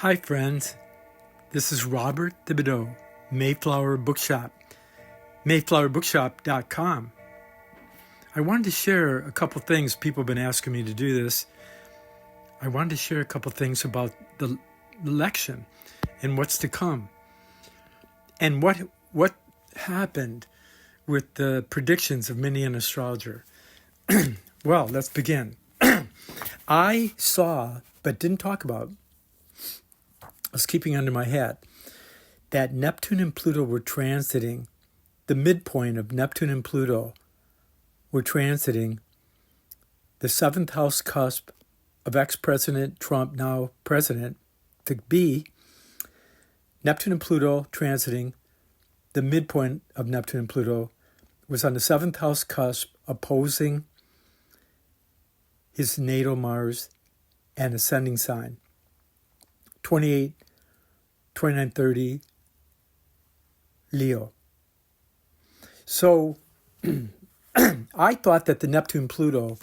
Hi friends, this is Robert Thibodeau, Mayflower Bookshop, mayflowerbookshop.com. I wanted to share a couple things. People have been asking me to do this. I wanted to share a couple things about the election and what's to come. And what happened with the predictions of many an astrologer. Well, let's begin. I saw, but didn't talk about, I was keeping under my hat, that Neptune and Pluto were transiting, the midpoint of Neptune and Pluto were transiting the 7th house cusp of ex-President Trump, now President, to be Neptune and Pluto transiting, the midpoint of Neptune and Pluto was on the 7th house cusp opposing his natal Mars and ascending sign. 28, 29, 30, Leo. So I thought that the Neptune-Pluto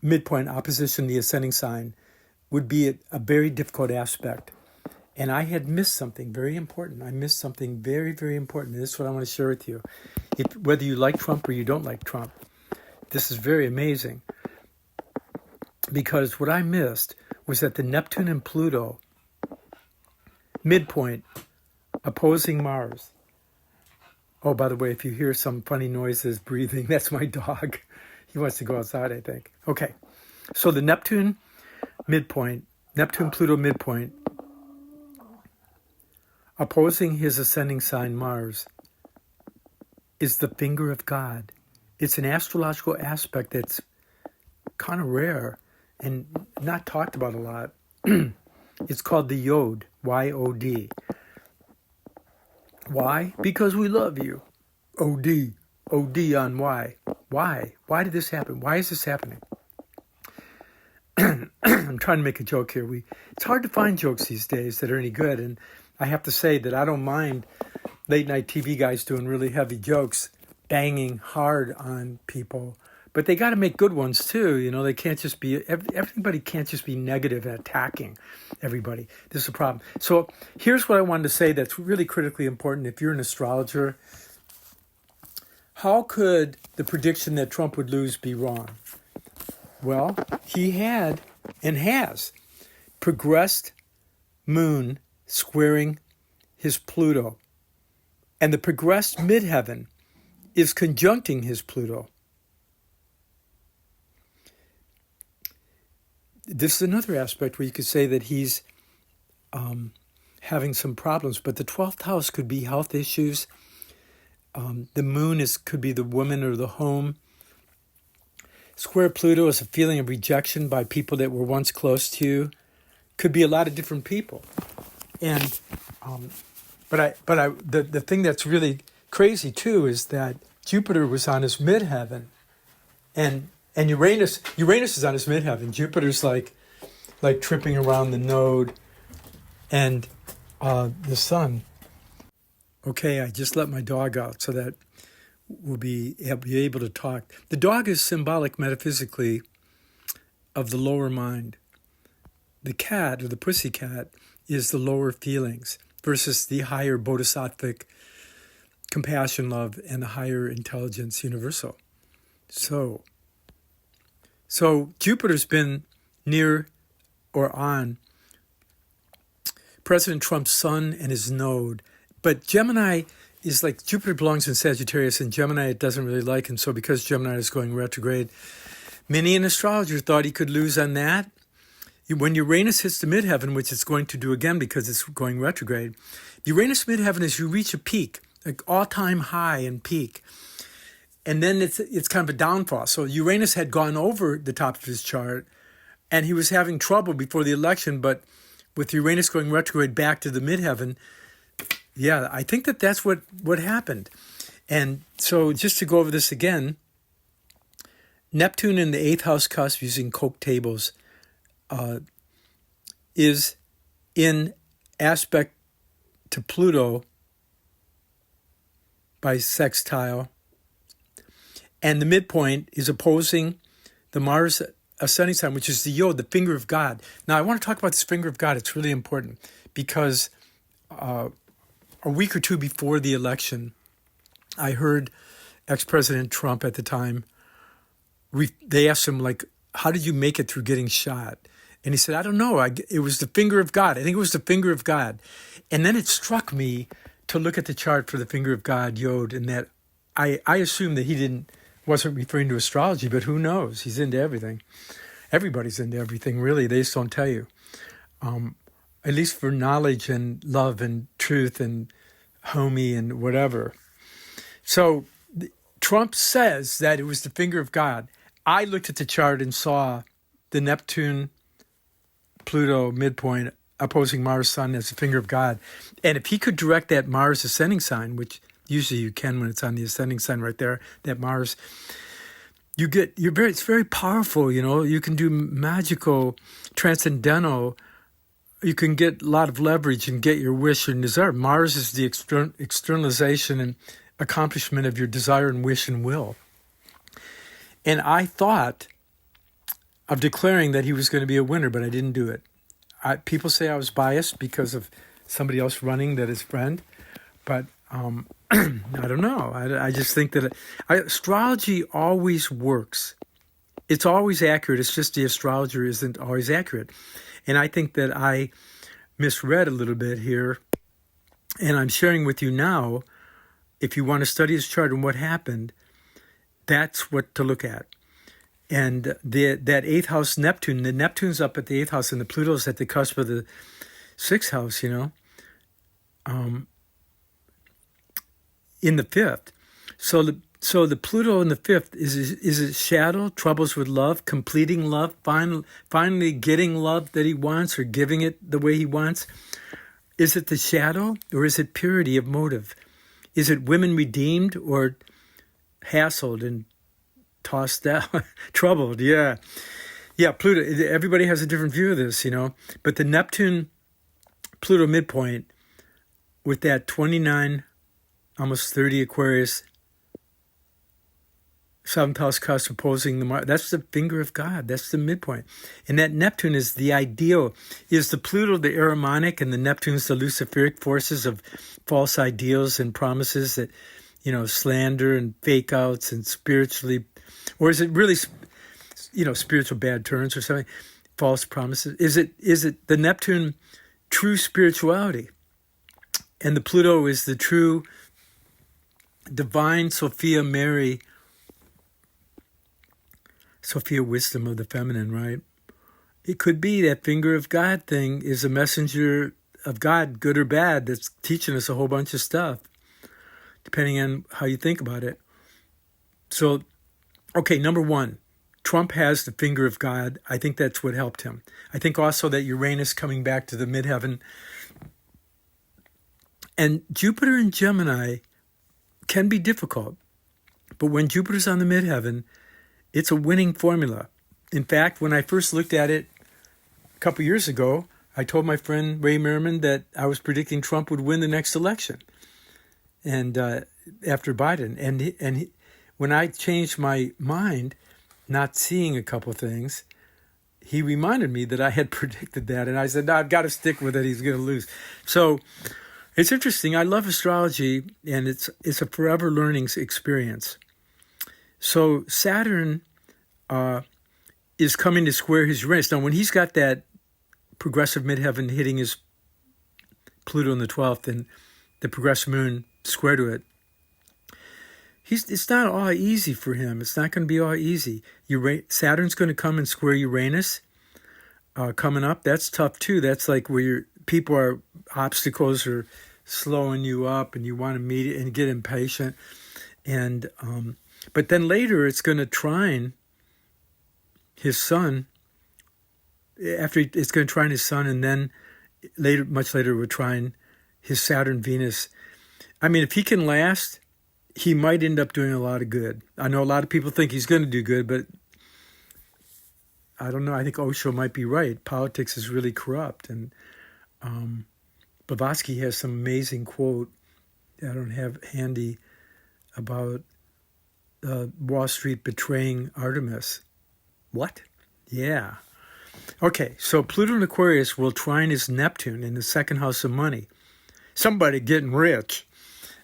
midpoint opposition, the ascending sign, would be a very difficult aspect. And I had missed something very important. I missed something very, very important. And this is what I want to share with you. Whether you like Trump or you don't like Trump, this is very amazing. Because what I missed was that the Neptune and Pluto midpoint opposing Mars. Oh, by the way, if you hear some funny noises, breathing, that's my dog. He wants to go outside, I think. Okay, so the Neptune midpoint, Neptune-Pluto midpoint, opposing his ascending sign Mars, is the finger of God. It's an astrological aspect that's kind of rare and not talked about a lot. It's called the Yod, Y-O-D. Why? Because we love you. O-D. O-D on Y. Why? Why did this happen? Why is this happening? I'm trying to make a joke here. It's hard to find jokes these days that are any good, and I have to say that I don't mind late night TV guys doing really heavy jokes, banging hard on people. But they got to make good ones too. You know, they can't just be, everybody can't just be negative and attacking everybody. This is a problem. So here's what I wanted to say that's really critically important. If you're an astrologer, how could the prediction that Trump would lose be wrong? Well, he had and has progressed moon squaring his Pluto. And the progressed midheaven is conjuncting his Pluto. This is another aspect where you could say that he's having some problems, but the 12th house could be health issues. The moon could be the woman or the home. Square Pluto is a feeling of rejection by people that were once close to you. Could be a lot of different people. And the thing that's really crazy too is that Jupiter was on his midheaven, and Uranus is on his midheaven. Jupiter's like tripping around the node, and the sun. Okay, I just let my dog out so that we'll be able to talk. The dog is symbolic metaphysically of the lower mind. The cat, or the pussy cat, is the lower feelings versus the higher bodhisattvic compassion, love, and the higher intelligence universal. So Jupiter's been near or on President Trump's sun and his node. But Gemini is like, Jupiter belongs in Sagittarius, and Gemini it doesn't really like. And so because Gemini is going retrograde, many an astrologer thought he could lose on that. When Uranus hits the midheaven, which it's going to do again because it's going retrograde, Uranus midheaven is you reach a peak, like all-time high and peak. And then it's kind of a downfall. So Uranus had gone over the top of his chart, and he was having trouble before the election. But with Uranus going retrograde back to the midheaven, yeah, I think that's what happened. And so just to go over this again, Neptune in the 8th house cusp, using Coke tables, is in aspect to Pluto by sextile. And the midpoint is opposing the Mars ascending sign, which is the Yod, the finger of God. Now, I want to talk about this finger of God. It's really important because a week or two before the election, I heard ex-President Trump at the time, they asked him, like, how did you make it through getting shot? And he said, I don't know. It was the finger of God. I think it was the finger of God. And then it struck me to look at the chart for the finger of God, Yod, and that I assumed that he wasn't referring to astrology, but who knows? He's into everything. Everybody's into everything, really. They just don't tell you. At least for knowledge and love and truth and homie and whatever. So Trump says that it was the finger of God. I looked at the chart and saw the Neptune, Pluto midpoint opposing Mars Sun as the finger of God. And if he could direct that Mars ascending sign, which usually you can when it's on the ascending sign right there, that Mars, it's very powerful, you can do magical, transcendental, you can get a lot of leverage and get your wish and desire. Mars is the externalization and accomplishment of your desire and wish and will. And I thought of declaring that he was going to be a winner, but I didn't do it. People say I was biased because of somebody else running that is friend, but I don't know. I just think that astrology always works. It's always accurate. It's just the astrologer isn't always accurate. And I think that I misread a little bit here, and I'm sharing with you now, if you want to study his chart and what happened, that's what to look at. And that 8th house Neptune, the Neptune's up at the 8th house and the Pluto's at the cusp of the 6th house, in the 5th. So the Pluto in the 5th is a shadow, troubles with love, completing love, finally getting love that he wants or giving it the way he wants. Is it the shadow or is it purity of motive? Is it women redeemed or hassled and tossed out, troubled? Yeah, Pluto, everybody has a different view of this, But the Neptune-Pluto midpoint with that 29, almost 30 Aquarius, 7th house cusp opposing the Mars, that's the finger of God. That's the midpoint. And that Neptune is the ideal. Is the Pluto the Ahrimanic and the Neptune's the Luciferic forces of false ideals and promises that, slander and fake outs and spiritually, or is it really, spiritual bad turns or something, false promises? Is it the Neptune true spirituality? And the Pluto is the true divine Sophia Mary, Sophia wisdom of the feminine, right? It could be that finger of God thing is a messenger of God, good or bad, that's teaching us a whole bunch of stuff, depending on how you think about it. So, okay, number one, Trump has the finger of God. I think that's what helped him. I think also that Uranus coming back to the midheaven. And Jupiter in Gemini can be difficult. But when Jupiter's on the midheaven, it's a winning formula. In fact, when I first looked at it a couple years ago, I told my friend Ray Merriman that I was predicting Trump would win the next election, and after Biden. And when I changed my mind, not seeing a couple things, he reminded me that I had predicted that, and I said, no, I've got to stick with it. He's going to lose. So it's interesting. I love astrology, and it's a forever learning experience. So Saturn is coming to square his Uranus. Now, when he's got that progressive midheaven hitting his Pluto in the 12th and the progressive moon square to it, it's not all easy for him. It's not going to be all easy. Saturn's going to come and square Uranus coming up. That's tough, too. That's like where obstacles are slowing you up and you want to meet it and get impatient. And but then later it's going to trine his sun. After it's going to trine his sun, and then much later, it will trine his Saturn Venus. I mean, if he can last, he might end up doing a lot of good. I know a lot of people think he's going to do good, but I don't know. I think Osho might be right. Politics is really corrupt, and Blavatsky has some amazing quote that I don't have handy about Wall Street betraying Artemis. What? Yeah. Okay, so Pluto in Aquarius will trine his Neptune in the second house of money. Somebody getting rich.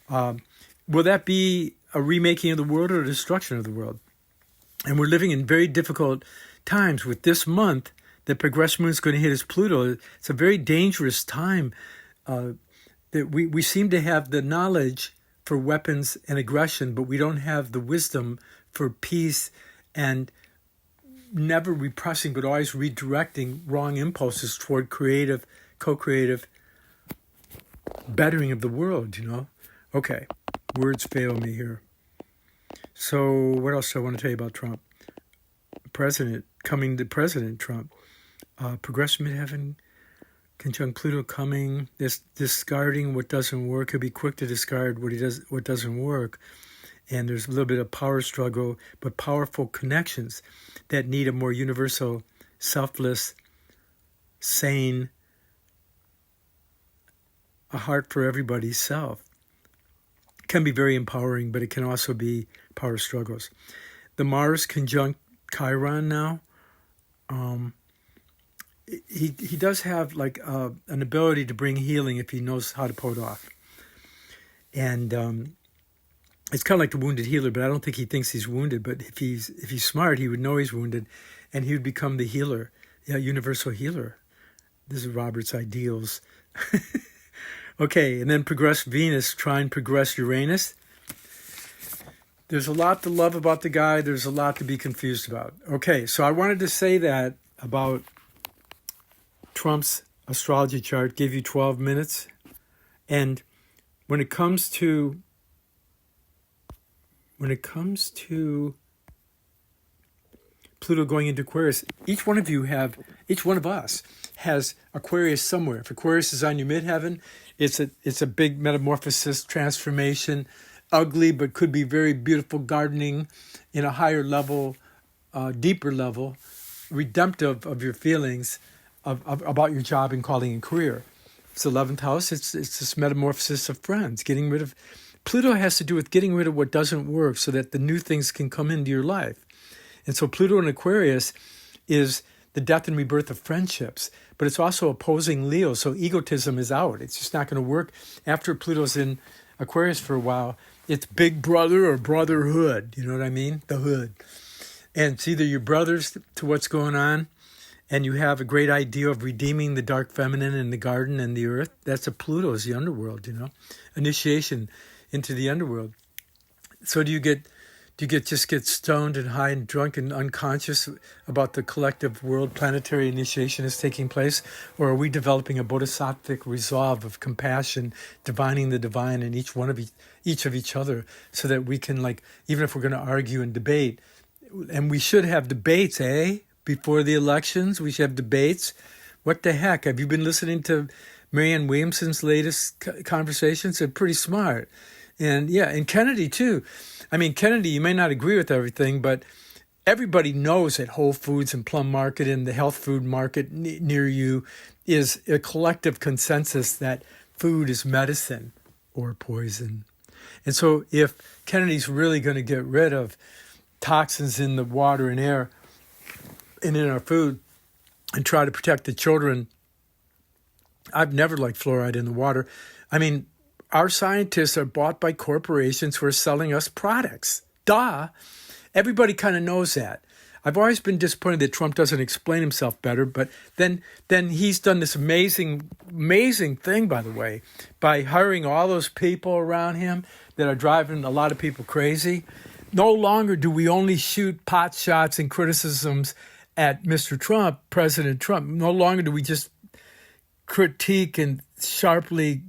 Will that be a remaking of the world or a destruction of the world? And we're living in very difficult times with this month. The progress moon is going to hit his Pluto. It's a very dangerous time. That we seem to have the knowledge for weapons and aggression, but we don't have the wisdom for peace and never repressing, but always redirecting wrong impulses toward creative, co-creative bettering of the world, Okay, words fail me here. So what else do I want to tell you about Trump? President Trump. Progressive midheaven, conjunct Pluto coming, this discarding what doesn't work. He'll be quick to discard what doesn't work. And there's a little bit of power struggle, but powerful connections that need a more universal, selfless, sane, a heart for everybody's self. It can be very empowering, but it can also be power struggles. The Mars conjunct Chiron now, he does have like an ability to bring healing if he knows how to pull it off. And it's kind of like the wounded healer, but I don't think he thinks he's wounded. But if he's smart, he would know he's wounded, and he would become the healer, universal healer. This is Robert's ideals. Okay, and then progress Venus, try and progress Uranus. There's a lot to love about the guy. There's a lot to be confused about. Okay, so I wanted to say that about Trump's astrology chart. Gave you 12 minutes. And when it comes to Pluto going into Aquarius, each one of us has Aquarius somewhere. If Aquarius is on your midheaven, it's a big metamorphosis, transformation, ugly but could be very beautiful gardening in a higher level, deeper level, redemptive of your feelings about your job and calling and career. It's the 11th house. It's this metamorphosis of friends, getting rid of. Pluto has to do with getting rid of what doesn't work so that the new things can come into your life. And so Pluto in Aquarius is the death and rebirth of friendships, but it's also opposing Leo, so egotism is out. It's just not going to work. After Pluto's in Aquarius for a while, it's big brother or brotherhood, you know what I mean? The hood. And it's either your brothers to what's going on, and you have a great idea of redeeming the dark feminine in the garden and the earth. That's a Pluto's, the underworld, initiation into the underworld. So do you get stoned and high and drunk and unconscious about the collective world planetary initiation is taking place? Or are we developing a bodhisattvic resolve of compassion, divining the divine in each of each other, so that we can, like, even if we're going to argue and debate, and we should have debates, before the elections, we should have debates. What the heck? Have you been listening to Marianne Williamson's latest conversations? They're pretty smart. And yeah, and Kennedy too. I mean, Kennedy, you may not agree with everything, but everybody knows that Whole Foods and Plum Market and the health food market near you is a collective consensus that food is medicine or poison. And so if Kennedy's really going to get rid of toxins in the water and air and in our food and try to protect the children, I've never liked fluoride in the water. I mean, our scientists are bought by corporations who are selling us products. Duh. Everybody kind of knows that. I've always been disappointed that Trump doesn't explain himself better, but then he's done this amazing thing, by the way, by hiring all those people around him that are driving a lot of people crazy. No longer do we only shoot pot shots and criticisms at Mr. Trump, President Trump. No longer do we just critique and sharply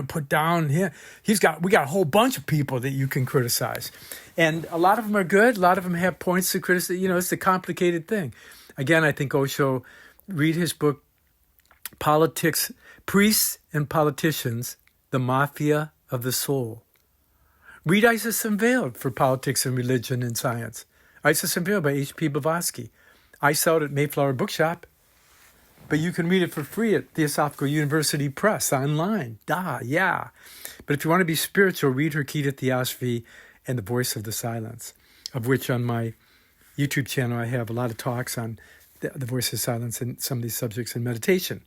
put down here. We got a whole bunch of people that you can criticize. And a lot of them are good. A lot of them have points to criticize. It's a complicated thing. Again, I think Osho, read his book, Politics, Priests and Politicians, the Mafia of the Soul. Read Isis Unveiled for Politics and Religion and Science. Isis Unveiled by H.P. Blavatsky. I sell it at Mayflower Bookshop. But you can read it for free at Theosophical University Press online. Yeah. But if you want to be spiritual, read Her Key to Theosophy and The Voice of the Silence, of which on my YouTube channel, I have a lot of talks on the voice of silence and some of these subjects in meditation.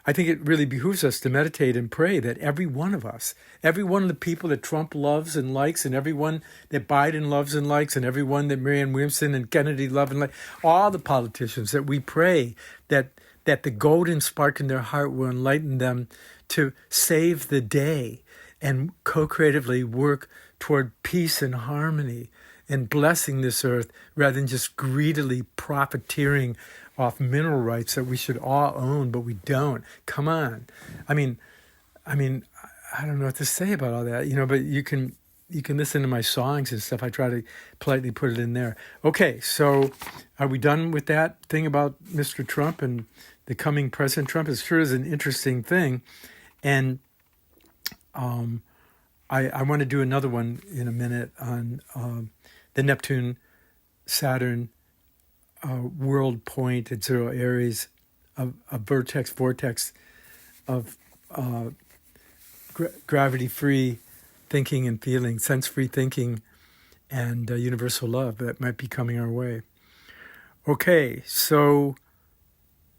I think it really behooves us to meditate and pray that every one of us, every one of the people that Trump loves and likes, and everyone that Biden loves and likes, and everyone that Marianne Williamson and Kennedy love and like, all the politicians, that we pray that the golden spark in their heart will enlighten them to save the day and co-creatively work toward peace and harmony and blessing this earth rather than just greedily profiteering off mineral rights that we should all own, but we don't. Come on. I mean, I don't know what to say about all that, but you can listen to my songs and stuff. I try to politely put it in there. Okay, so are we done with that thing about Mr. Trump and the coming President Trump? It sure is an interesting thing. And I want to do another one in a minute on the Neptune-Saturn world point at 0 Aries, a vortex of gravity-free thinking and feeling, sense-free thinking, and universal love that might be coming our way. Okay, so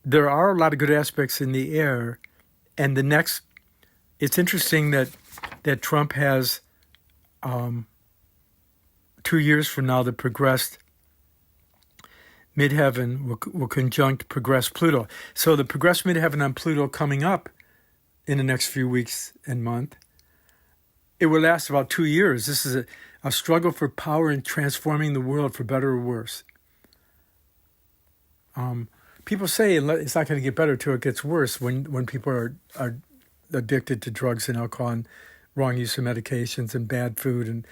there are a lot of good aspects in the air, and it's interesting that Trump has 2 years from now the progressed midheaven will conjunct progressed Pluto. So the progressed midheaven on Pluto coming up in the next few weeks and month, it will last about 2 years. This is a struggle for power in transforming the world for better or worse. People say it's not going to get better till it gets worse when people are addicted to drugs and alcohol and wrong use of medications and bad food, and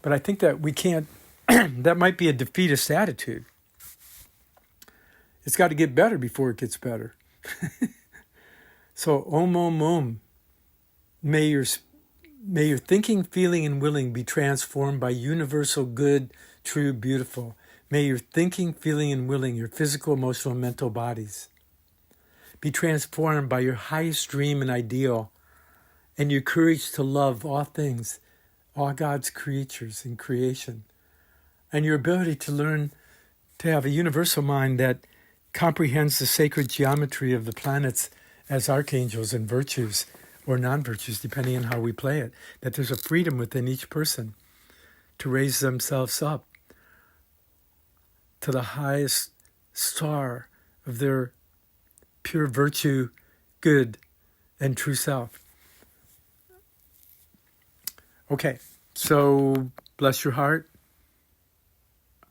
but I think that we can't. That might be a defeatist attitude. It's got to get better before it gets better. So Om. May your thinking, feeling, and willing be transformed by universal good, true, beautiful. May your thinking, feeling, and willing, your physical, emotional, and mental bodies, be transformed by your highest dream and ideal, and your courage to love all things, all God's creatures in creation, and your ability to learn to have a universal mind that comprehends the sacred geometry of the planets as archangels and virtues or non-virtues, depending on how we play it, that there's a freedom within each person to raise themselves up to the highest star of their pure virtue, good, and true self. Okay, so bless your heart.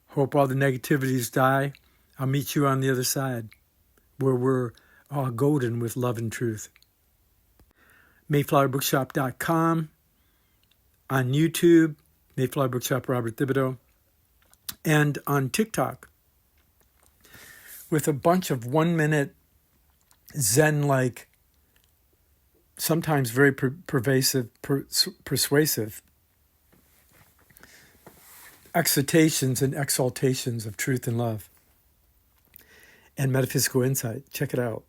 Hope all the negativities die. I'll meet you on the other side, where we're all golden with love and truth. MayflowerBookshop.com, on YouTube, Mayflower Bookshop Robert Thibodeau, and on TikTok, with a bunch of 1-minute Zen-like, sometimes very persuasive excitations and exaltations of truth and love and metaphysical insight. Check it out.